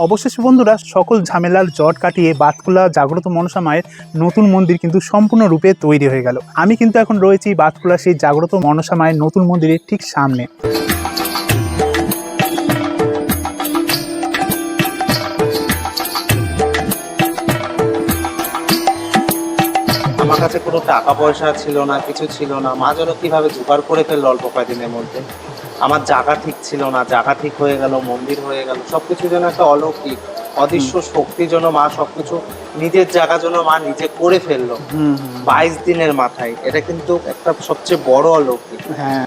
অবশেষে বন্ধুরা সকল ঝামেলার জট কাটিয়ে বাতকুলা জাগ্রত মনসা মায়ের নতুন মন্দির কিন্তু সম্পূর্ণরূপে তৈরি হয়ে গেল। আমি কিন্তু এখন রয়েছি বাতকুলা সেই জাগ্রত মনসা মায়ের নতুন মন্দিরের ঠিক সামনে। আমার কাছে কোনো টাকা পয়সা ছিল না, কিছু ছিল না। মা যেন কিভাবে জোগাড় করে ফেললো অল্প কয়েকদিনের মধ্যে। আমার জায়গা ঠিক ছিল না, জায়গা ঠিক হয়ে গেল, মন্দির হয়ে গেল। সবকিছু যেন একটা অলৌকিক অদৃশ্য শক্তির জন্য মা সবকিছু নিজের জায়গা জন্য মা নিজে করে ফেললো 22 দিনের মাথায়। এটা কিন্তু একটা সবচেয়ে বড় অলৌকিক। হ্যাঁ,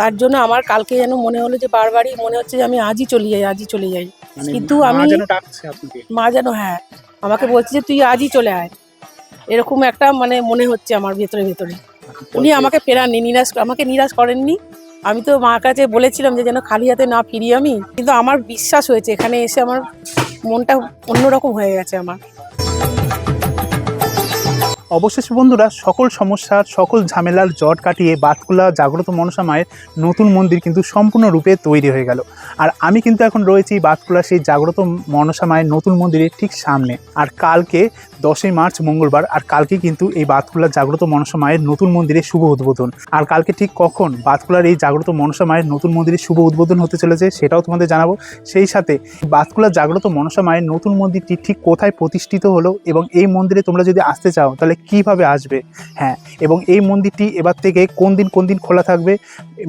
তার জন্য আমার কালকে যেন মনে হলো যে বারবারই মনে হচ্ছে যে আমি আজই চলে যাই, আজই চলে যাই। কিন্তু আমি মা যেন আমাকে বলছে যে তুই আজই চলে আয়, এরকম একটা মনে হচ্ছে আমার ভেতরে ভেতরে। উনি আমাকে ফেরাননি, আমাকে নিরাশ করেননি। আমি তো মার কাছে বলেছিলাম যে যেন খালি হাতে না ফিরি আমি, কিন্তু আমার বিশ্বাস হয়েছে। এখানে এসে আমার মনটা অন্যরকম হয়ে গেছে আমার। অবশেষে বন্ধুরা সকল সমস্যার সকল ঝামেলার জট কাটিয়ে বাতকুলা জাগ্রত মনসা মায়ের নতুন মন্দির কিন্তু সম্পূর্ণরূপে তৈরি হয়ে গেল। আর আমি কিন্তু এখন রয়েছি বাতকুলা সেই জাগ্রত মনসা মায়ের নতুন মন্দিরের ঠিক সামনে। আর কালকে 10ই মার্চ মঙ্গলবার, আর কালকে কিন্তু এই বাতকুলা জাগ্রত মনসা মায়ের নতুন মন্দিরের শুভ উদ্বোধন। আর কালকে ঠিক কখন বাতকুলার এই জাগ্রত মনসা মায়ের নতুন মন্দিরের শুভ উদ্বোধন হতে চলেছে সেটাও তোমাদের জানাবো। সেই সাথে বাতকুলা জাগ্রত মনসা মায়ের নতুন মন্দিরটি ঠিক কোথায় প্রতিষ্ঠিত হলো এবং এই মন্দিরে তোমরা যদি আসতে চাও তাহলে কিভাবে আসবে, এবং এই মন্দিরটি এবার থেকে কোন দিন খোলা থাকবে,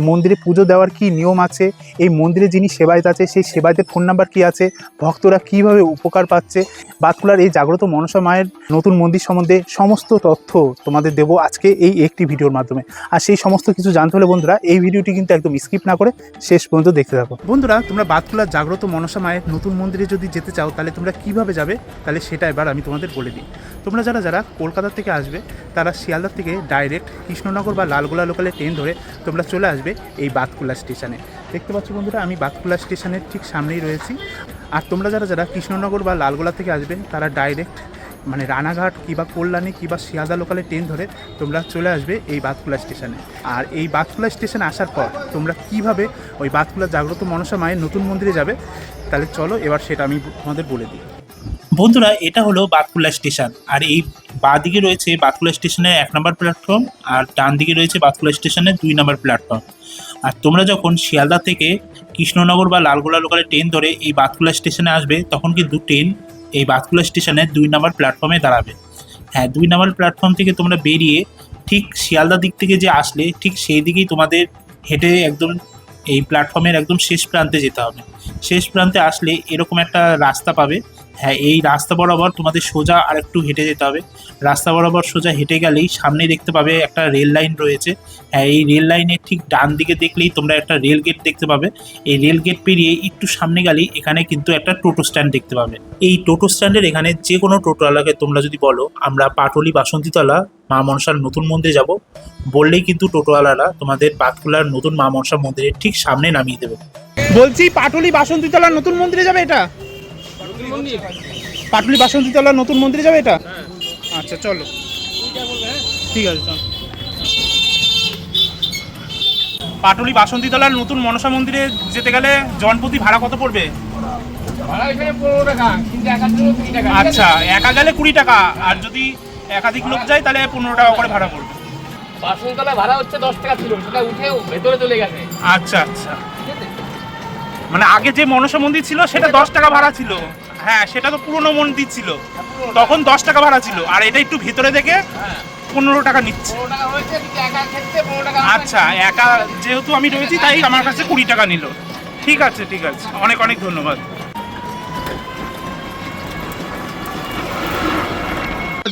মন্দিরে পুজো দেওয়ার কি নিয়ম আছে, এই মন্দিরে যিনি সেবায়ত আছে সেই সেবায়তের ফোন নাম্বার কি আছে, ভক্তরা কিভাবে উপকার পাচ্ছে, বাতকুলার এই জাগ্রত মনসা মায়ের নতুন মন্দির সম্বন্ধে সমস্ত তথ্য তোমাদের দেবো আজকে এই একটি ভিডিওর মাধ্যমে। আর সেই সমস্ত কিছু জানতে হলে বন্ধুরা এই ভিডিওটি কিন্তু একদম স্কিপ না করে শেষ পর্যন্ত দেখতে থাকো। বন্ধুরা, তোমরা বাতকুলার জাগ্রত মনসা মায়ের নতুন মন্দিরে যদি যেতে চাও তাহলে তোমরা কিভাবে যাবে, তাহলে সেটা এবার আমি তোমাদের বলে দিই। তোমরা যারা কলকাতা থেকে আসবে তারা শিয়ালদা থেকে ডাইরেক্ট কৃষ্ণনগর বা লালগোলা লোকালে ট্রেন ধরে তোমরা চলে আসবে এই বাতকুলা স্টেশনে। দেখতে পাচ্ছ বন্ধুরা, আমি বাতকুলা স্টেশনের ঠিক সামনেই রয়েছি। আর তোমরা যারা কৃষ্ণনগর বা লালগোলা থেকে আসবে তারা ডাইরেক্ট রানাঘাট কিংবা কল্যাণী কিংবা শিয়ালদা লোকালে ট্রেন ধরে তোমরা চলে আসবে এই বাতকুলা স্টেশনে। আর এই বাতকুলা স্টেশনে আসার পর তোমরা কিভাবে ওই বাতকুলা জাগ্রত মনসা মায়ের নতুন মন্দিরে যাবে, তাহলে চলো এবার সেটা আমি তোমাদের বলে দিই। বন্ধুরা, এটা হলো বাতকুলা স্টেশন। আর এই বাঁ দিকে রয়েছে বাতকুলা স্টেশনের 1 নম্বর প্ল্যাটফর্ম, আর ডান দিকে রয়েছে বাতকুলা স্টেশনের 2 নম্বর প্ল্যাটফর্ম। আর তোমরা যখন শিয়ালদা থেকে কৃষ্ণনগর বা লালগোলা লোকালে ট্রেন ধরে এই বাতকুলা স্টেশনে আসবে তখন কিন্তু ট্রেন এই বাতকুলা স্টেশনের 2 নম্বর প্ল্যাটফর্মে দাঁড়াবে। 2 নম্বর প্ল্যাটফর্ম থেকে তোমরা বেরিয়ে ঠিক শিয়ালদা দিক থেকে যে আসলে ঠিক সেই দিকেই তোমাদের হেঁটে একদম এই প্ল্যাটফর্মের একদম শেষ প্রান্তে যেতে হবে। শেষ প্রান্তে আসলে এরকম একটা রাস্তা পাবে। এই রাস্তা বরাবর তোমাদের সোজা আর একটু হেঁটে যেতে হবে। রাস্তা বরাবর সোজা হেঁটে গেলেই সামনে দেখতে পাবে একটা রেল লাইন রয়েছে। এই রেল লাইনের ঠিক ডান দিকে দেখলেই তোমরা একটা রেল গেট দেখতে পাবে। এই রেল গেট পেরিয়ে একটু সামনে গেলেই এখানে কিন্তু একটা টোটো স্ট্যান্ড দেখতে পাবে। এই টোটো স্ট্যান্ডের এখানে যে কোনো টোটোওয়ালাকে তোমরা যদি বলো আমরা পাটুলি বাসন্তীতলা মা মনসার নতুন মন্দিরে যাব, বললেই কিন্তু টোটোওয়ালারা তোমাদের বাতকুলার নতুন মা মনসা মন্দিরের ঠিক সামনে নামিয়ে দেবে। বলছি, পাটুলি বাসন্তীতলার নতুন মন্দিরে যাবে এটা? পাটুলি বাসন্তীতলার নতুন মন্দিরে যাবে এটা? আচ্ছা চলো, ঠিক আছে চলো। পাটুলি বাসন্তীতলার নতুন মনসা মন্দিরে যেতে গেলে জনপ্রতি ভাড়া কত পড়বে? আচ্ছা, একা গেলে 20 টাকা, আর যদি একাধিক লোক যায় তাহলে 15 টাকা করে ভাড়া পড়বে। বাসন্তলা ভাড়া হচ্ছে 10 টাকা ছিল, সেটা উঠে ভেতরে চলে গেছে। আচ্ছা আচ্ছা, আগে যে মনসা মন্দির ছিল সেটা 10 টাকা ভাড়া ছিল। সেটা তো পুরনো মন্দির ছিল, তখন 10 টাকা ভাড়া ছিল। আর এটা একটু ভিতরে দেখে 15 টাকা নিচ্ছে। আচ্ছা, একা যেহেতু আমি রয়েছি তাই আমার কাছে 20 টাকা নিল। ঠিক আছে ঠিক আছে, অনেক অনেক ধন্যবাদ।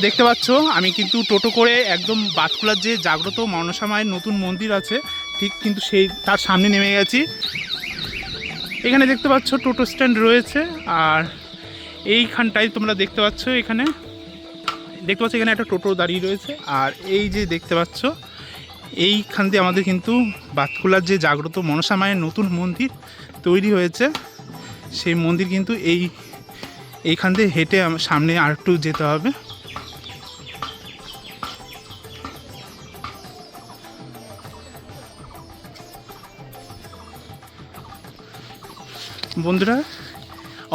দেখতে পাচ্ছ আমি কিন্তু টোটো করে একদম বাতকুলার যে জাগ্রত মনসা মায়ের নতুন মন্দির আছে ঠিক কিন্তু তার সামনে নেমে গেছি। এখানে দেখতে পাচ্ছ টোটো স্ট্যান্ড রয়েছে। আর এইখানটায় তোমরা দেখতে পাচ্ছ এখানে একটা টোটো দাঁড়িয়ে রয়েছে। আর এই যে দেখতে পাচ্ছ এইখান দিয়ে আমাদের কিন্তু বাতকুলার যে জাগ্রত মনসা মায়ের নতুন মন্দির তৈরি হয়েছে সেই মন্দির কিন্তু এইখান দিয়ে হেঁটে সামনে আর একটু যেতে হবে। বন্ধুরা,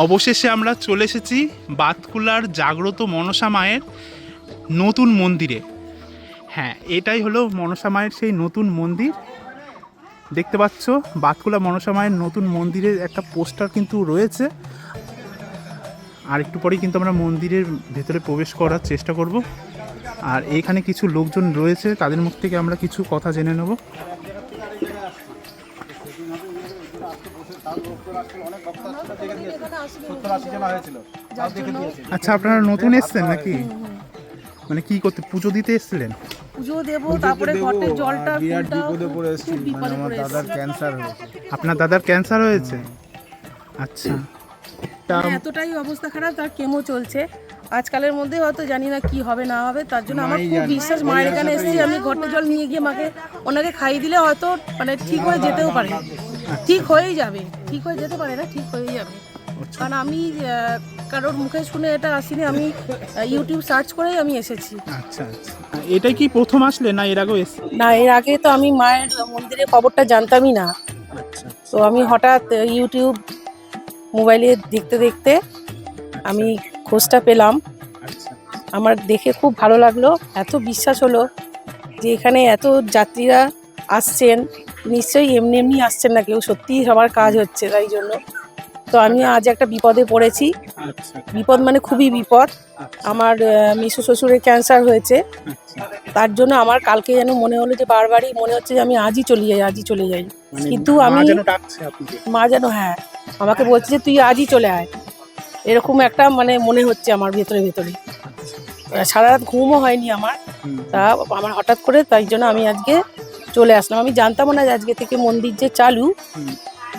অবশেষে আমরা চলে এসেছি বাতকুলার জাগ্রত মনসা মায়ের নতুন মন্দিরে। হ্যাঁ, এটাই হলো মনসা মায়ের সেই নতুন মন্দির। দেখতে পাচ্ছ বাতকুলা মনসা মায়ের নতুন মন্দিরের একটা পোস্টার কিন্তু রয়েছে। আর একটু পরেই কিন্তু আমরা মন্দিরের ভেতরে প্রবেশ করার চেষ্টা করব। আর এইখানে কিছু লোকজন রয়েছে, তাদের মুখ থেকে আমরা কিছু কথা জেনে নেব। আচ্ছা, আপনারা নতুন এসেছেন নাকি? মানে কি করতে, পুজো দিতে এসেছিলেন? পুজো দেবো, তারপরে ঘটের জলটা বিরাট বিপদে পড়েছি। মানে আমার দাদার ক্যান্সার হয়েছে। আপনার দাদার ক্যান্সার হয়েছে? আচ্ছা, তা এতটাই অবস্থা খারাপ, তার কেমো চলছে। আজকালের মধ্যে হয়তো জানি না কি হবে না হবে, তার জন্য আমার খুব বিশ্বাস। মায়ের এখানে এসেছি আমি, ঘটে জল নিয়ে গিয়ে মাকে ওনাকে খাইয়ে দিলে হয়তো মানে ঠিক হয়ে যেতেও পারে, ঠিক হয়েই যাবে, ঠিক হয়ে যেতে পারে না, ঠিক হয়েই যাবে। কারণ আমি কারোর মুখে শুনে এটা আসিনি, আমি ইউটিউব সার্চ করেই আমি এসেছি। আচ্ছা আচ্ছা, এটাই কি প্রথম আসলে না এর আগেও এসেছেন? না, এর আগে তো আমি মায়ের মন্দিরের খবরটা জানতামই না। আচ্ছা, তো আমি হঠাৎ ইউটিউব মোবাইলে দেখতে দেখতে আমি খোঁজটা পেলাম। আচ্ছা, আমার দেখে খুব ভালো লাগলো, এত বিশ্বাস হলো যে এখানে এত যাত্রীরা আসছেন, নিশ্চয়ই এমনি এমনি আসছেন না কেউ, সত্যিই সবার কাজ হচ্ছে। তাই জন্য তো আমি আজ একটা বিপদে পড়েছি। আচ্ছা, বিপদ মানে খুবই বিপদ। আমার মিশু শ্বশুরের ক্যান্সার হয়েছে, আচ্ছা। তার জন্য আমার কালকে যেন মনে হলো যে বারবারই মনে হচ্ছে যে আমি আজই চলে যাই, আজই চলে যাই। মানে কিন্তু মা আমি যেন ডাকছে আপনাকে? মা যেন, হ্যাঁ, আমাকে বলছে যে তুই আজই চলে আয়, এরকম একটা মানে মনে হচ্ছে আমার ভেতরে ভেতরে। সারা রাত ঘুমও হয়নি আমার। তা আমার হঠাৎ করে, তাই জন্য আমি আজকে চলে আসলাম। আমি জানতাম না যে আজকে থেকে মন্দির যে চালু,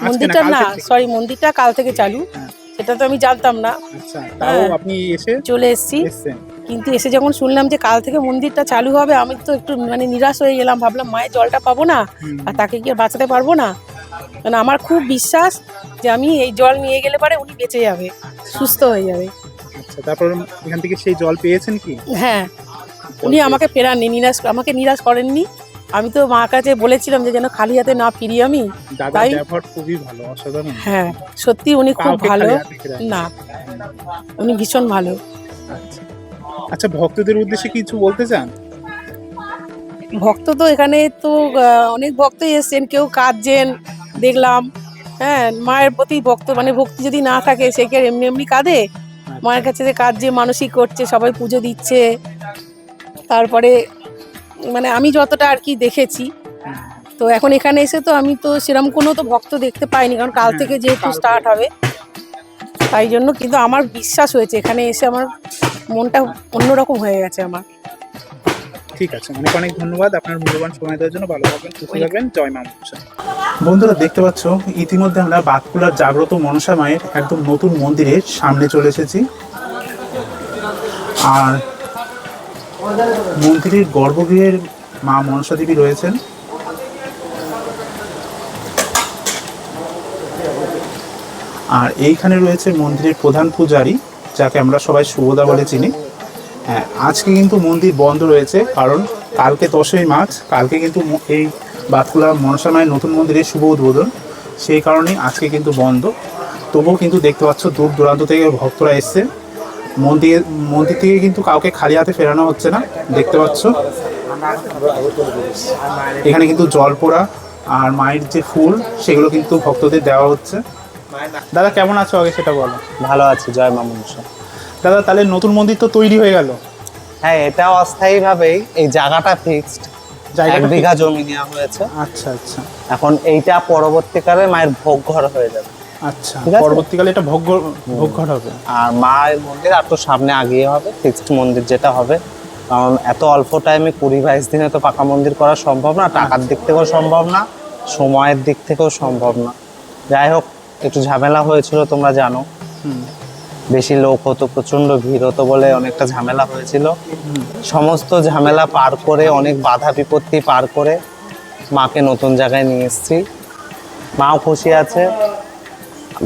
মন্দিরটা না, সরি, মন্দিরটা কাল থেকে চালু, সেটা তো আমি জানতাম না। আচ্ছা, তাও আপনি এসে চলে এসেছি, এসেছেন? কিন্তু এসে যখন শুনলাম যে কাল থেকে মন্দিরটা চালু হবে, আমি তো একটু মানে নিরাশ হয়ে গেলাম। ভাবলাম মায়ের জলটা পাবো না, আর তাকে কি আর বাঁচাতে পারবো না। কারণ আমার খুব বিশ্বাস যে আমি এই জল নিয়ে গেলে পারে উনি বেঁচে যাবে, সুস্থ হয়ে যাবে। আচ্ছা, তারপর এখান থেকে সেই জল পেয়েছেন কি? হ্যাঁ, উনি আমাকে ফেরাননি, আমাকে নিরাশ করেননি। আমি তো মার কাছে বলেছিলাম যে যেন খালি হাতে না ফিরি আমি। দাদার তাই ব্যবহার খুবই ভালো, অসাধারণ। হ্যাঁ, সত্যি উনি খুব কাউকে ভালো। খালি হাতে ফেরাননি। না, উনি ভীষণ ভালো। আচ্ছা আচ্ছা, ভক্তদের উদ্দেশ্যে কিছু বলতে চান? ভক্ত তো এখানে তো অনেক ভক্তই এসছেন, কেউ কাঁদছেন দেখলাম। হ্যাঁ, মায়ের প্রতি ভক্ত মানে ভক্তি যদি না থাকে সে কি আর এমনি এমনি কাঁদে? মায়ের কাছে যে কাঁদছে, মানসিক করছে, সবাই পুজো দিচ্ছে। তারপরে মানে আমি যতটা আর কি দেখেছি, তো এখন এখানে এসে তো আমি তো সেরকম কোনো তো ভক্ত দেখতে পাইনি, কারণ কাল থেকে যেহেতু স্টার্ট হবে, তাই জন্য। কিন্তু আমার বিশ্বাস হয়েছে, এখানে এসে আমার মনটা অন্যরকম হয়ে গেছে আমার। ঠিক আছে, অনেক অনেক ধন্যবাদ আপনার মূল্যবান সময় দেওয়ার জন্য। ভালো থাকবেন, সুস্থ থাকবেন। জয় মা মনসা। বন্ধুরা, দেখতে পাচ্ছ ইতিমধ্যে আমরা বাতকুলার জাগ্রত মনসা মায়ের একদম নতুন মন্দিরের সামনে চলে এসেছি। আর মন্দিরের গর্ভগৃহের মা মনসা দেবী রয়েছেন। আর এইখানে রয়েছে মন্দিরের প্রধান পূজারী, যাকে আমরা সবাই শুভদা বলে চিনি। হ্যাঁ, আজকে কিন্তু মন্দির বন্ধ রয়েছে, কারণ কালকে 10ই মার্চ, কালকে কিন্তু এই বাতকুলা মনসা মায়ের নতুন মন্দিরের শুভ উদ্বোধন। সেই কারণেই আজকে কিন্তু বন্ধ। তবুও কিন্তু দেখতে পাচ্ছ দূর দূরান্ত থেকে ভক্তরা এসছে। মন্দির থেকে কিন্তু কাউকে খালি হাতে ফেরানো হচ্ছে না, দেখতে পাচ্ছ। এখানে কিন্তু জল পোড়া আর মায়ের যে ফুল, সেগুলো কিন্তু ভক্তদের দেওয়া হচ্ছে। দাদা, কেমন আছো আগে সেটা বলো। ভালো আছি, জয় মা মনসা। দাদা, তাহলে নতুন মন্দির তো তৈরি হয়ে গেল? হ্যাঁ, এটা অস্থায়ীভাবেই এই জায়গাটা ফিক্সড, 1 বিঘা জমি নেওয়া হয়েছে। আচ্ছা আচ্ছা, এখন এইটা পরবর্তীকালে মায়ের ভোগ ঘর হয়ে যাবে। আচ্ছা, ঠিক আছে? পরবর্তীকালে এটা ভোগ ঘর হবে। আর মায়ের মন্দির আর তো সামনে আগিয়ে হবে, ফিক্সড মন্দির যেটা হবে। কারণ এত অল্প টাইমে 20-22 দিনে তো পাকা মন্দির করা সম্ভব না, টাকার দিক থেকেও সম্ভব না, সময়ের দিক থেকেও সম্ভব না। যাই হোক, একটু ঝামেলা হয়েছিল, তোমরা জানো। বেশি লোক হতো, প্রচন্ড ভিড় হতো বলে অনেকটা ঝামেলা হয়েছিল। সমস্ত ঝামেলা পার করে, অনেক বাধা বিপত্তি পার করে মাকে নতুন জায়গায় নিয়ে এসেছি। মাও খুশি আছে।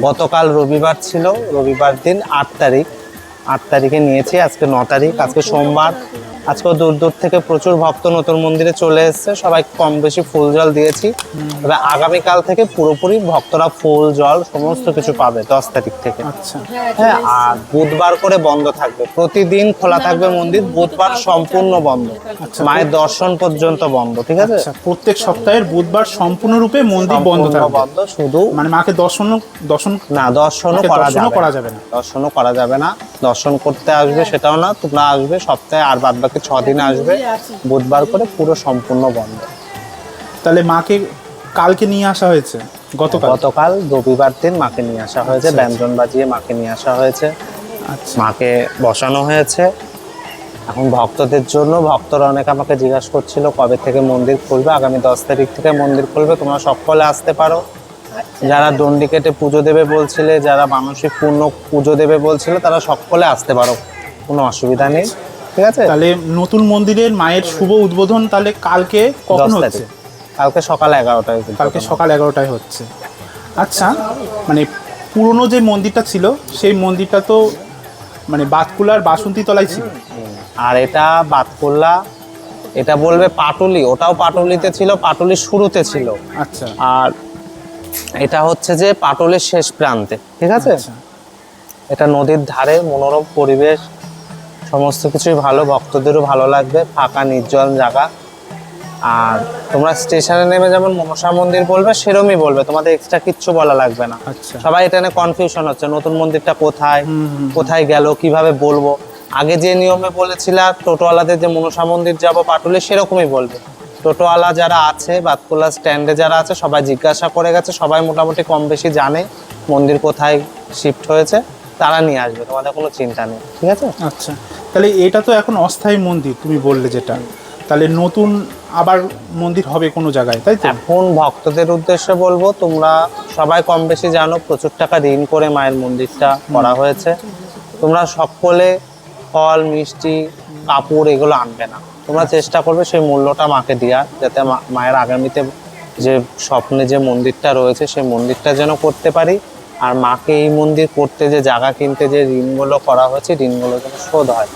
গতকাল রবিবার ছিল, রবিবার দিন 8 তারিখে নিয়েছি, আজকে 9 তারিখ, আজকে সোমবার। আজকেও দূর দূর থেকে প্রচুর ভক্ত নতুন মন্দিরে চলে এসেছে, সবাই কম বেশি ফুল জল দিয়েছি। তবে আগামীকাল থেকে পুরোপুরি ভক্তরা ফুল জল সমস্ত কিছু পাবে 10 তারিখ থেকে। আচ্ছা হ্যাঁ, আর বুধবার করে বন্ধ থাকবে, প্রতিদিন খোলা থাকবে মন্দির, বুধবার সম্পূর্ণ বন্ধ, মায়ের দর্শন পর্যন্ত বন্ধ। ঠিক আছে, আচ্ছা, প্রত্যেক সপ্তাহের বুধবার সম্পূর্ণরূপে মন্দির বন্ধ সম্পূর্ণ থাকবে। বন্ধ, শুধু মানে মাকে দর্শন না, দর্শনও করা যাবে না। দর্শনও করা যাবে না। দর্শন করতে আসবে সেটাও না, তোমরা আসবে সপ্তাহে, আর বাদ বাকি 6 দিন আসবে, বুধবার করে পুরো সম্পূর্ণ বন্ধ। তাহলে মাকে কালকে নিয়ে আসা হয়েছে, গতকাল রবিবার দিন মাকে নিয়ে আসা হয়েছে, ব্যঞ্জন বাজিয়ে মাকে নিয়ে আসা হয়েছে, আচ্ছা মাকে বসানো হয়েছে। এখন ভক্তদের জন্য, ভক্তরা অনেকে আমাকে জিজ্ঞাসা করছিল কবে থেকে মন্দির খুলবে। আগামী 10 তারিখ থেকে মন্দির খুলবে, তোমরা সকলে আসতে পারো। যারা ডন্ডি কেটে পুজো দেবে বলছিলে, যারা মানসিক পূর্ণ পুজো দেবে বলছিল, তারা সকলে আসতে পারো, কোনো অসুবিধা নেই। ঠিক আছে, তাহলে নতুন মন্দিরের মায়ের শুভ উদ্বোধন তাহলে কালকে কখন 10 হচ্ছে? তারিখ, কালকে সকাল 11টায়। কালকে সকাল 11টায় হচ্ছে। আচ্ছা, মানে পুরনো যে মন্দিরটা ছিল সেই মন্দিরটা তো মানে বাতকুলার বাসন্তী তলায় ছিল, আর এটা বাতকুল্লা, এটা বলবে পাটুলি, ওটাও পাটুলিতে ছিল, পাটুলির শুরুতে ছিল। আচ্ছা আর এটা হচ্ছে যে পাটুলির শেষ প্রান্তে। ঠিক আছে, আচ্ছা। এটা নদীর ধারে, মনোরম পরিবেশ, সমস্ত কিছুই ভালো, ভক্তদেরও ভালো লাগবে, ফাঁকা নির্জন জায়গা। আর তোমরা স্টেশনে নেমে যেমন মনসা মন্দির বলবে সেরমই বলবে, তোমাদের এক্সট্রা কিচ্ছু বলা লাগবে না। আচ্ছা সবাই এটা নিয়ে কনফিউশন হচ্ছে, নতুন মন্দিরটা কোথায়, কোথায় গেল, কিভাবে বলবো। আগে যে নিয়মে বলেছিল টোটোওয়ালাদের যে মনসা মন্দির যাব পাটুলি, সেরকমই বলবে। টোটোওয়ালা যারা আছে, বাতকুলা স্ট্যান্ডে যারা আছে, সবাই জিজ্ঞাসা করে গেছে, সবাই মোটামুটি কম বেশি জানে মন্দির কোথায় শিফট হয়েছে, তারা নিয়ে আসবে, তোমাদের কোনো চিন্তা নেই। ঠিক আছে, আচ্ছা। তাহলে এটা তো এখন অস্থায়ী মন্দির তুমি বললে যেটা, তাহলে নতুন আবার মন্দির হবে কোনো জায়গায়, তাই তো? এখন ভক্তদের উদ্দেশ্যে বলবো, তোমরা সবাই কম বেশি জানো প্রচুর টাকা ঋণ করে মায়ের মন্দিরটা করা হয়েছে। তোমরা সকলে ফল মিষ্টি কাপড় এগুলো আনবে না, তোমরা চেষ্টা করবে সেই মূল্যটা মাকে দেওয়ার, যাতে মায়ের আগামীতে যে স্বপ্নে যে মন্দিরটা রয়েছে সেই মন্দিরটা যেন করতে পারি। আর মাকে এই মন্দির করতে যে জায়গা কিনতে যে ঋণগুলো করা হয়েছে, ঋণগুলো যেন শোধ হয়,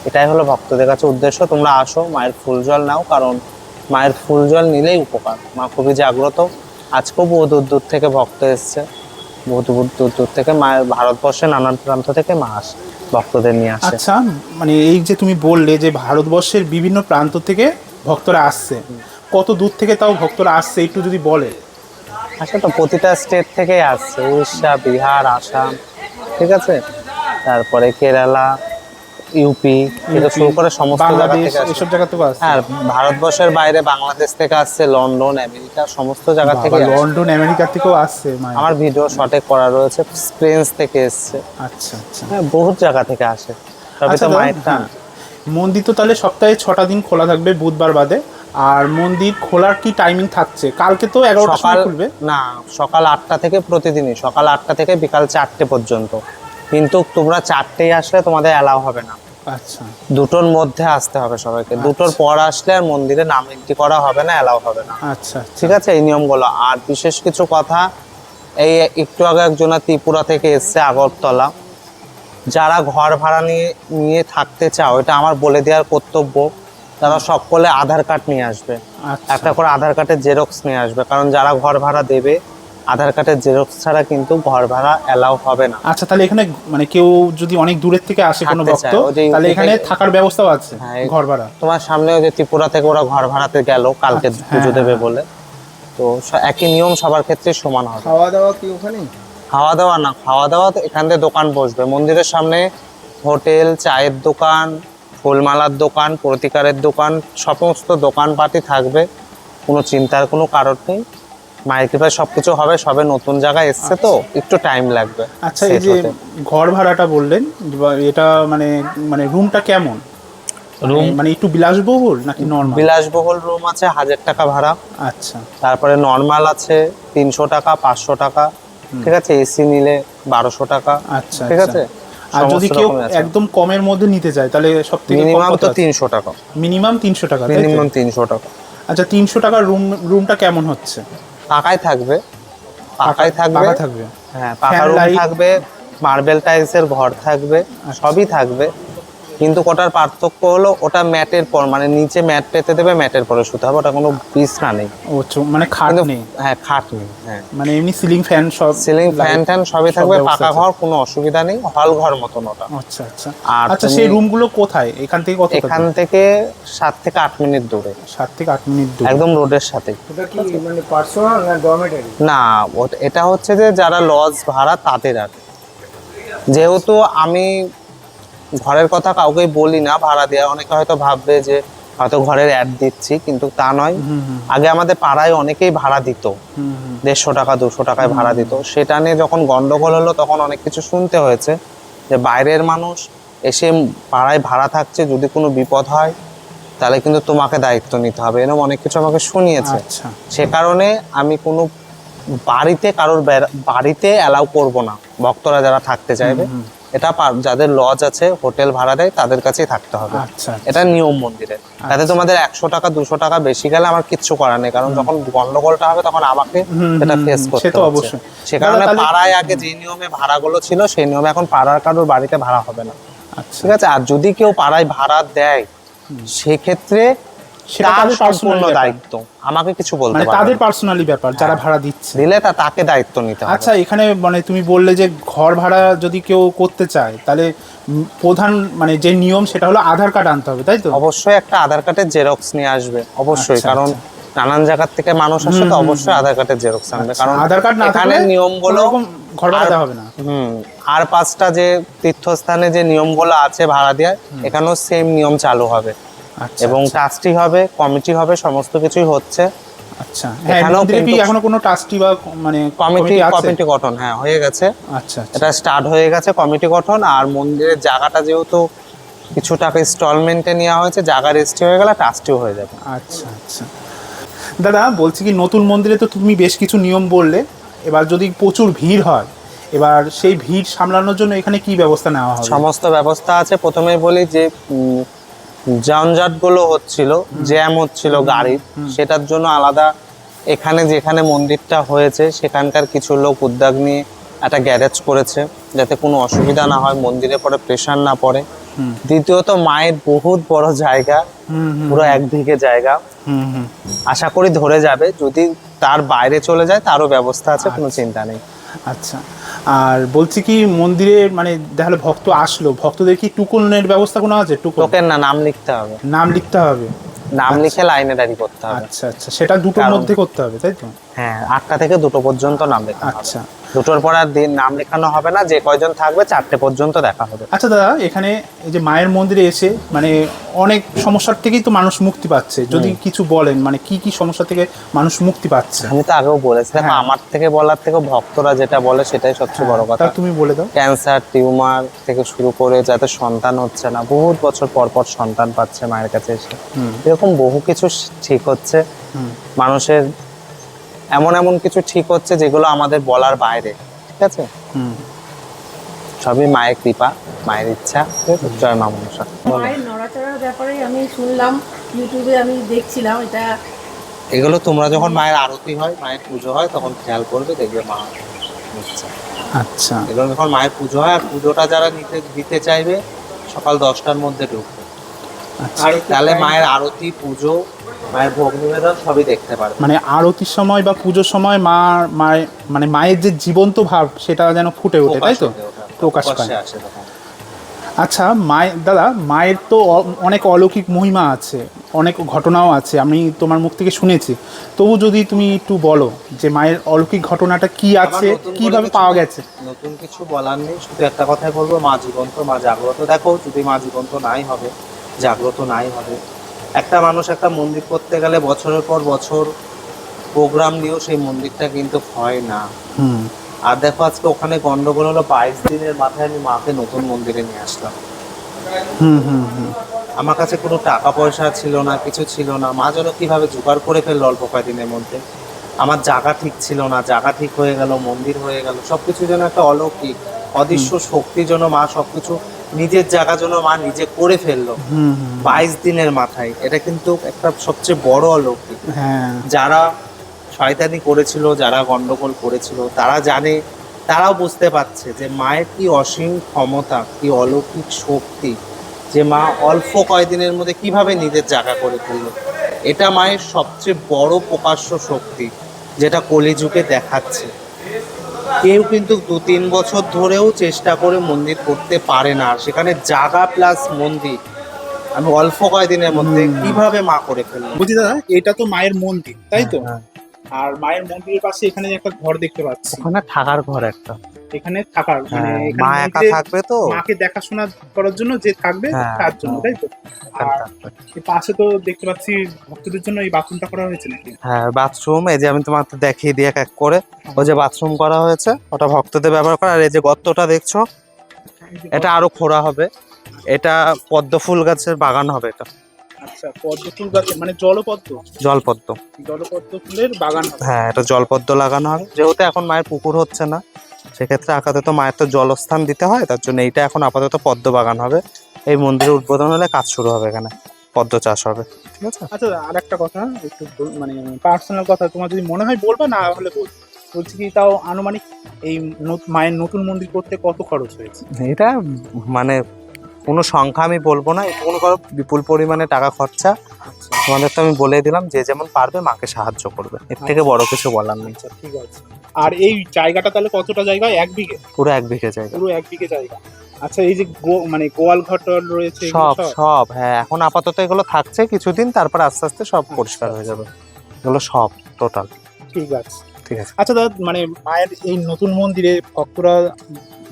এটাই হলো ভক্তদের কাছে উদ্দেশ্য। তোমরা আসো, মায়ের ফুল জল নাও, কারণ মায়ের ফুল জল নিলেই উপকার। মা খুবই জাগ্রত। আজকেও বহু দূর দূর থেকে ভক্ত এসছে, বহু দূর দূর থেকে মায়ের, ভারতবর্ষের নানান প্রান্ত থেকে মা আসে ভক্তদের নিয়ে আসে। আচ্ছা, মানে এই যে তুমি বললে যে ভারতবর্ষের বিভিন্ন প্রান্ত থেকে ভক্তরা আসছে, কত দূর থেকে তাও ভক্তরা আসছে একটু যদি বলে। আচ্ছা, তো প্রতিটা স্টেট থেকেই আসছে, উড়িষ্যা, বিহার, আসাম, ঠিক আছে, তারপরে কেরালা, ইউপি থেকে শুরু করে সমস্ত জায়গা বাংলাদেশ, থেকে আসছে। এসব জায়গা থেকে আসছে। হ্যাঁ, ভারতবর্ষের বাইরে বাংলাদেশ থেকে আসছে, লন্ডন, আমেরিকা, সমস্ত জায়গা থেকে বাবা, আসছে। লন্ডন আমেরিকা থেকেও আসছে মায়ের। আমার ভিডিও শর্টে করা রয়েছে, ফ্রেঞ্চ থেকে এসছে। আচ্ছা আচ্ছা। হ্যাঁ, বহুত জায়গা থেকে আসে, তবে আচ্ছা, তো মায়ের টান। মন্দির তো তাহলে সপ্তাহে 6টা দিন খোলা থাকবে বুধবার বাদে। আর মন্দির খোলার কি টাইমিং থাকছে? কালকে তো 11টার সকাল সময় খুলবে। না, সকাল 8টা থেকে প্রতিদিনই, সকাল 8টা থেকে বিকাল 4টে পর্যন্ত। কিন্তু তোমরা 4টেই আসলে তোমাদের অ্যালাউ হবে না, আচ্ছা 2টোর মধ্যে আসতে হবে সবাইকে। 2টোর পর আসলে আর মন্দিরে নাম এন্ট্রি করা হবে না, অ্যালাউ হবে না। আচ্ছা ঠিক আছে, এই নিয়মগুলো। আর বিশেষ কিছু কথা, এই একটু আগে একজনা ত্রিপুরা থেকে এসছে, আগরতলা, যারা ঘর ভাড়া নিয়ে থাকতে চাও, এটা আমার বলে দেওয়ার কর্তব্য, তারা সকলে আধার কার্ড নিয়ে আসবে, আচ্ছা। একটা করে আধার কার্ডের জেরক্স নিয়ে আসবে, কারণ যারা ঘর ভাড়া দেবে আধার কার্ডের জেরক্স ছাড়া কিন্তু ঘর ভাড়া অ্যালাউ হবে না। আচ্ছা, তাহলে এখানে মানে কেউ যদি অনেক দূরের থেকে আসে কোনো থাকতে ভক্ত, চায়, ওই যে তাহলে এখানে থাকার ব্যবস্থাও আছে, হ্যাঁ, ঘর ভাড়া। তোমার সামনেও যে ত্রিপুরা থেকে ওরা ঘর ভাড়াতে গেল কালকে আচ্ছা, পুজো হ্যাঁ, দেবে হ্যাঁ। বলে, তো একই নিয়ম সবার ক্ষেত্রে সমান হবে। খাওয়া দাওয়া কি ওখানে? খাওয়া দাওয়া না, খাওয়া দাওয়া তো এখান থেকে দোকান বসবে মন্দিরের সামনে, হোটেল, চায়ের দোকান, ফুলমালার দোকান, প্রতিকারের দোকান, সমস্ত দোকানপাতি থাকবে, কোনো চিন্তার কোনো কারণ নেই। মায়ের কৃপায় সবকিছু হবে, সবে নতুন জায়গায় এসছে তো একটু টাইম লাগবে। আচ্ছা, এই set যে হতে। ঘর ভাড়াটা বললেন, এটা মানে মানে রুমটা কেমন? রুম মানে একটু বিলাসবহুল নাকি নরমাল? বিলাসবহুল রুম আছে 1000 টাকা ভাড়া, আচ্ছা তারপরে নর্মাল আছে 300 টাকা, 500 টাকা, ঠিক আছে, এসি নিলে 1200 টাকা, আচ্ছা ঠিক আচ্ছা। আছে। আর যদি সমস্ত কেউ রকমের আছে। একদম কমের মধ্যে নিতে চায় তাহলে সব থেকে মিনিমাম তো 300 টাকা, মিনিমাম 300 টাকা, তাই তো? মিনিমাম 300 টাকা। আচ্ছা, 300 টাকার রুমটা কেমন হচ্ছে? পাকাই থাকবে, পাকাই থাকবে, পাকা থাকবে। হ্যাঁ, পাকা Fan রুম light? থাকবে, মার্বেল টাইলসের ঘর থাকবে, সবই থাকবে। কিন্তু ওটার পার্থক্য হলো ওটা ম্যাটের পর, মানে নিচে ম্যাট পেতে দেবে, ম্যাটের পরে শুতে হবে, ওটা কোনো বিছনা নেই। ও মানে খাট কিন্তু নেই? হ্যাঁ, খাট নেই, হ্যাঁ। মানে এমনি সিলিং ফ্যান সব, সিলিং ফ্যান ট্যান সবই থাকবে, ব্যবস্থা পাকা আছে। ঘর, কোনো অসুবিধা নেই, হল ঘর মতন ওটা। আচ্ছা আচ্ছা। আর আচ্ছা, তুমি- সেই রুমগুলো কোথায়, এখান থেকে কত? এখান থেকে 7 থেকে 8 মিনিট দূরে, 7 থেকে 8 মিনিট দূর। একদম রোডের সাথে। এটা কি মানে পার্সোনাল না ডরমেটারি? না, এটা হচ্ছে যে যারা লজ ভাড়া তাদের আর কি। যেহেতু আমি ঘরের কথা কাউকে বলি না ভাড়া দেওয়া, অনেকে হয়তো ভাববে যে হয়তো ঘরের অ্যাড দিচ্ছি, কিন্তু তা নয়। আগে আমাদের পাড়ায় অনেকেই ভাড়া দিত, 150 টাকা 200 টাকায় ভাড়া দিত। সেটা নিয়ে যখন গন্ডগোল হলো তখন অনেক কিছু শুনতে হয়েছে, যে বাইরের মানুষ এসে পাড়ায় ভাড়া থাকছে, যদি কোনো বিপদ হয় তাহলে কিন্তু তোমাকে দায়িত্ব নিতে হবে, এরকম অনেক কিছু আমাকে শুনিয়েছে। আচ্ছা। সে কারণে আমি কোনো বাড়িতে কারোর বাড়িতে অ্যালাউ করব না, ভক্তরা যারা থাকতে চাইবে। এটা যাদের লজ আছে, হোটেল ভাড়া দেয়, তাদের কাছেই থাকতে হবে। আচ্ছা। এটা নিয়ম মন্দিরের। তাতে তোমাদের 100 টাকা 200 টাকা বেশি গেলে আমার কিচ্ছু করার নেই, কারণ যখন গন্ডগোলটা হবে তখন আমাকে এটা ফেস সে করতে তো হচ্ছে। অবশ্যই। সে কারণে তাহলে- পাড়ায় আগে যে নিয়মে ভাড়াগুলো ছিল সেই নিয়মে এখন পাড়ার কারোর বাড়িতে ভাড়া হবে না, আচ্ছা, ঠিক আছে? আর যদি কেউ পাড়ায় ভাড়া দেয় সেক্ষেত্রে সেটা তার তাদের সম্পূর্ণ personal দায়িত্ব, আমাকে কিছু বলতে মানে পারবে তাদের না। পার্সোনালি ব্যাপার, যারা ভাড়া দিচ্ছে। দিলে তাকে দায়িত্ব নিতে হবে। আচ্ছা, এখানে মানে তুমি বললে যে ঘর ভাড়া যদি কেউ করতে চায়, তাহলে প্রধান মানে যে নিয়ম সেটা হলো আধার কার্ড আনতে হবে, তাই তো? অবশ্যই একটা আধার কার্ডের জেরক্স নিয়ে আসবে, অবশ্যই। আচ্ছা, কারণ নানান জায়গার থেকে মানুষ আসে, তো অবশ্যই আধার কার্ডের জেরক্স আনবে, কারণ আধার কার্ড না এখানে থাকলে নিয়মগুলো কোনোরকম ঘর ভাড়া দেওয়া হবে না। আর 5টা যে তীর্থস্থানে যে নিয়মগুলো আছে ভাড়া দেওয়ার, এখানেও সেম নিয়ম চালু হবে। আচ্ছা, এবং ট্রাস্টি হবে, কমিটি হবে, সমস্ত কিছুই হচ্ছে। আচ্ছা। হ্যাঁ, এখানেও মন্দিরে কি কিন্তু- এখনো কোনো ট্রাস্টি বা মানে কমিটি আছে? গঠন হ্যাঁ হয়ে গেছে, আচ্ছা আচ্ছা। এটা স্টার্ট হয়ে গেছে কমিটি গঠন। আর মন্দিরের জায়গাটা যেহেতু কিছু টাকা ইনস্টলমেন্টে নেওয়া হয়েছে, জায়গা রেজিস্ট্রি হয়ে গেলে ট্রাস্টিও হয়ে যাবে। আচ্ছা আচ্ছা। দাদা বলছি কি, নতুন মন্দিরে তো তুমি বেশ কিছু নিয়ম বললে, এবার যদি প্রচুর ভিড় হয়, এবার সেই ভিড় সামলানোর জন্য এখানে কি ব্যবস্থা নেওয়া হবে? সমস্ত ব্যবস্থা আছে। প্রথমেই বলি যে যানজটগুলো হচ্ছিল, জ্যাম হচ্ছিল গাড়ির, সেটার জন্য আলাদা এখানে যেখানে মন্দিরটা হয়েছে সেখানকার কিছু লোক উদ্যোগ নিয়ে একটা গ্যারেজ করেছে, যাতে কোনো অসুবিধা না হয়, মন্দিরে পরে প্রেশার না পড়ে। দ্বিতীয়ত মায়ের বহুত বড় জায়গা, পুরো 1 বিঘে জায়গা, আশা করি ধরে যাবে। যদি তার বাইরে চলে যায় তারও ব্যবস্থা আছে, কোনো চিন্তা নেই। আচ্ছা। আর বলছি কি, মন্দিরে মানে দেখালো ভক্ত আসলো, ভক্তদের কি টুকনের ব্যবস্থা কোনো আছে? টোকেন না, নাম লিখতে হবে, নাম লিখতে হবে? নাম লিখে লাইনে দাঁড়িয়ে করতে হবে। আচ্ছা আচ্ছা, সেটা দুটোর কারণ- মধ্যে করতে হবে, তাই তো? হ্যাঁ, 8টা থেকে 2টো পর্যন্ত নাম লেখা হবে। আচ্ছা 2টোর পর আর নাম লেখানো হবে না, যে কয়জন থাকবে 4টে পর্যন্ত দেখা হবে। আচ্ছা দাদা, এখানে এই যে মায়ের মন্দিরে এসে মানে অনেক সমস্যার থেকেই তো মানুষ মুক্তি পাচ্ছে, যদি কিছু বলেন মানে কি কি সমস্যা থেকে মানুষ মুক্তি পাচ্ছে? আমি তো আগেও বলেছি, দেখো হ্যাঁ। আমার থেকে বলার থেকে ভক্তরা যেটা বলে সেটাই সবচেয়ে বড় কথা। তা তুমি বলে দাও। ক্যান্সার, টিউমার থেকে শুরু করে যাতে সন্তান হচ্ছে না, বহুত বছর পর পর সন্তান পাচ্ছে মায়ের কাছে এসে, এরকম বহু কিছু ঠিক হচ্ছে। মানুষের এমন এমন কিছু ঠিক হচ্ছে যেগুলো আমাদের বলার বাইরে, ঠিক আছে? সবই মায়ের কৃপা, মায়ের ইচ্ছা। জয় মা মনসা। মায়ের নড়াচড়ার ব্যাপারে আমি শুনলাম, ইউটিউবে আমি দেখছিলাম এটা। এগুলো তোমরা যখন মায়ের আরতি হয়, মায়ের পুজো হয়, তখন খেয়াল করবে, দেখবে মা নিচ্ছে। আচ্ছা এগুলো যখন মায়ের পুজো হয়, আর পুজোটা যারা দিতে চাইবে সকাল 10টার মধ্যে ঢুকবে, আচ্ছা। তাহলে মায়ের আরতি, পুজো, মায়ের ভোগ নিবেদন সবই দেখতে পারবে। মানে আরতির সময় বা পুজোর সময় মায়ের মানে মায়ের যে জীবন্ত ভাব সেটা যেন ফুটে ওঠে, তাই তো? প্রকাশ পায়। প্রকাশ্যে আসে তখন। আচ্ছা দাদা, মায়ের তো অনেক অলৌকিক মহিমা আছে, অনেক ঘটনাও আছে, আমি তোমার মুখ থেকে শুনেছি। তবু যদি তুমি একটু বলো যে মায়ের অলৌকিক ঘটনাটা কি আছে, আমার নতুন কিভাবে করে পাওয়া কিছু- গেছে? নতুন কিছু বলার নেই, শুধু একটা কথাই বলবো, মা জীবন্ত, মা জাগ্রত। দেখো, যদি মা জীবন্ত নাই হবে, জাগ্রত নাই হবে, একটা মানুষ একটা মন্দির করতে গেলে বছরের পর বছর প্রোগ্রাম নিয়েও সেই মন্দিরটা কিন্তু হয় না। আর দেখো, আজকে ওখানে গন্ডগোল হলো, 22 দিনের মাথায় আমি মাকে নতুন মন্দিরে নিয়ে আসলাম। আমার কাছে কোনো টাকা পয়সা ছিল না, কিছু ছিল না, মা যেন কিভাবে জোগাড় করে ফেললো অল্প কয়েকদিনের মধ্যে। আমার জায়গা ঠিক ছিল না, জায়গা ঠিক হয়ে গেল, মন্দির হয়ে গেল, সবকিছু যেন একটা অলৌকিক অদৃশ্য শক্তি যেন মা সবকিছু নিজের জায়গা যেন মা নিজে করে ফেললো 22 দিনের মাথায়। এটা কিন্তু একটা সবচেয়ে বড় অলৌকিক। হ্যাঁ, যারা শয়তানি করেছিল, যারা গন্ডগোল করেছিল, তারা জানে, তারাও বুঝতে পারছে যে মায়ের কি অসীম ক্ষমতা, কি অলৌকিক শক্তি, যে মা অল্প কয়েকদিনের মধ্যে কিভাবে নিজের জায়গা করে ফেললো। এটা মায়ের সবচেয়ে বড় প্রকাশ্য শক্তি, যেটা কলিযুগে দেখাচ্ছে। কেউ কিন্তু 2-3 বছর ধরেও চেষ্টা করে মন্দির করতে পারে না, আর সেখানে জায়গা প্লাস মন্দির আমি অল্প কয়েকদিনের মধ্যে কিভাবে মা করে ফেললো। বলছি দাদা, এটা তো মায়ের মন্দির, তাই তো? হ্যাঁ। আর মায়ের মন্দিরের পাশে এখানে যে একটা ঘর দেখতে পাচ্ছি, ওখানে থাকার ঘর একটা, এখানে থাকার মানে এখানে মা একা মন্দিরে থাকবে তো। মাকে দেখাশোনা করার জন্য যে থাকবে হ্যাঁ, তার জন্য, তাই তো? এখানে আর থাকবে। এর পাশে তো দেখতে পাচ্ছি ভক্তদের জন্য এই বাথরুমটা করা হয়েছে নাকি? হ্যাঁ, বাথরুম, এই যে আমি তোমাকে দেখিয়ে দিয়ে এক করে ওই যে বাথরুম করা হয়েছে, ওটা ভক্তদের ব্যবহার করা। আর এই যে গর্তটা দেখছো, এটা আরো খোঁড়া হবে। এটা পদ্ম ফুল গাছের বাগান হবে এটা। আচ্ছা, পদ্ম ফুল গাছ মানে জলপদ্ম, জলপদ্ম, জলপদ্ম ফুলের বাগান হবে। হ্যাঁ এটা জলপদ্ম লাগানো হবে। যেহেতু এখন মায়ের পুকুর হচ্ছে না, সেক্ষেত্রে আপাতত মায়ের তো জলস্থান দিতে হয়, তার জন্য এইটা এখন আপাতত পদ্ম বাগান হবে। এই মন্দিরের উদ্বোধন হলে কাজ শুরু হবে, এখানে পদ্ম চাষ হবে। ঠিক আছে। আচ্ছা, আর একটা কথা একটু মানে পার্সোনাল কথা, তোমার যদি মনে হয় বলবা, না হলে বল। বলছি কি, তাও আনুমানিক এই মায়ের নতুন মন্দির করতে কত খরচ হয়েছে? এটা মানে কোনো সংখ্যা আমি বলবো না, এটা কোনো বিপুল পরিমাণে টাকা খরচা। তোমাদের তো আমি বলে দিলাম, যে যেমন পারবে মাকে সাহায্য করবে, এর থেকে বড় কিছু বলার নেই। আচ্ছা, ঠিক আছে। আর এই জায়গাটা তাহলে কতটা জায়গা? 1 বিঘে? পুরো 1 বিঘে জায়গা, পুরো 1 বিঘে জায়গা। আচ্ছা, এই যে মানে গোয়াল ঘটল রয়েছে, এগুলো সব সব হ্যাঁ, এখন আপাতত এগুলো থাকছে কিছুদিন, তারপর আস্তে আস্তে সব পরিষ্কার হয়ে যাবে। এগুলো সব টোটাল ঠিক আছে। ঠিক আছে। আচ্ছা দাদা, মানে মায়ের এই নতুন মন্দিরে ভক্তরা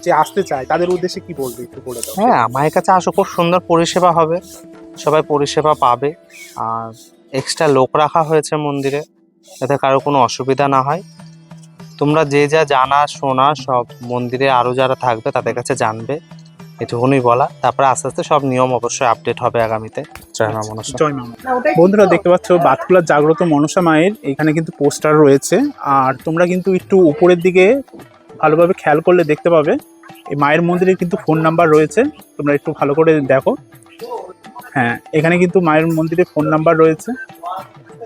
যে আসতে চায় তাদের উদ্দেশ্যে কি বলবে, একটু বলে দাও। হ্যাঁ, মায়ের কাছে আসো, খুব সুন্দর পরিষেবা হবে, সবাই পরিষেবা পাবে। আর এক্সট্রা লোক রাখা হয়েছে মন্দিরে, যাতে কারো কোনো অসুবিধা না হয়। তোমরা যে যা জানা শোনা সব মন্দিরে আরো যারা থাকবে তাদের কাছে জানবে, এটুকুনই বলা। তারপরে আস্তে আস্তে সব নিয়ম অবশ্যই আপডেট হবে আগামীতে। জয় মা মনসা। জয় মা মনসা। বন্ধুরা দেখতে পাচ্ছ বাতকুলার জাগ্রত মনসা মায়ের এখানে কিন্তু পোস্টার রয়েছে। আর তোমরা কিন্তু একটু উপরের দিকে ভালোভাবে খেয়াল করলে দেখতে পাবে এই মায়ের মন্দিরে কিন্তু ফোন নাম্বার রয়েছে, তোমরা একটু ভালো করে দেখো। হ্যাঁ, এখানে কিন্তু মায়ের মন্দিরে ফোন নাম্বার রয়েছে,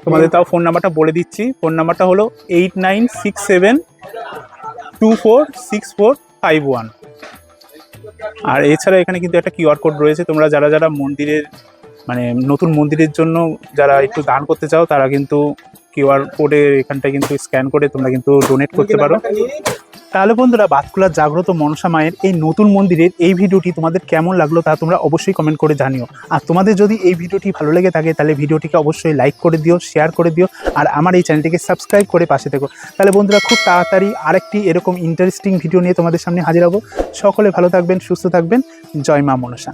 তোমাদের তাও ফোন নাম্বারটা বলে দিচ্ছি। ফোন নাম্বারটা হলো 8967246451। আর এছাড়া এখানে কিন্তু একটা কিউআর কোড রয়েছে, তোমরা যারা যারা মন্দিরের মানে নতুন মন্দিরের জন্য যারা একটু দান করতে চাও, তারা কিন্তু কিউআর কোডের এখানটা কিন্তু স্ক্যান করে তোমরা কিন্তু ডোনেট করতে পারো। তাহলে বন্ধুরা, বাতকুলার জাগ্রত মনসা মায়ের এই নতুন মন্দিরের এই ভিডিওটি তোমাদের কেমন লাগলো তা তোমরা অবশ্যই কমেন্ট করে জানিও। আর তোমাদের যদি এই ভিডিওটি ভালো লেগে থাকে তাহলে ভিডিওটিকে অবশ্যই লাইক করে দিও, শেয়ার করে দিও, আর আমার এই চ্যানেলটিকে সাবস্ক্রাইব করে পাশে থেকো। তাহলে বন্ধুরা, খুব তাড়াতাড়ি আরেকটি এরকম ইন্টারেস্টিং ভিডিও নিয়ে তোমাদের সামনে হাজির হবো। সকলে ভালো থাকবেন, সুস্থ থাকবেন। জয় মা মনসা।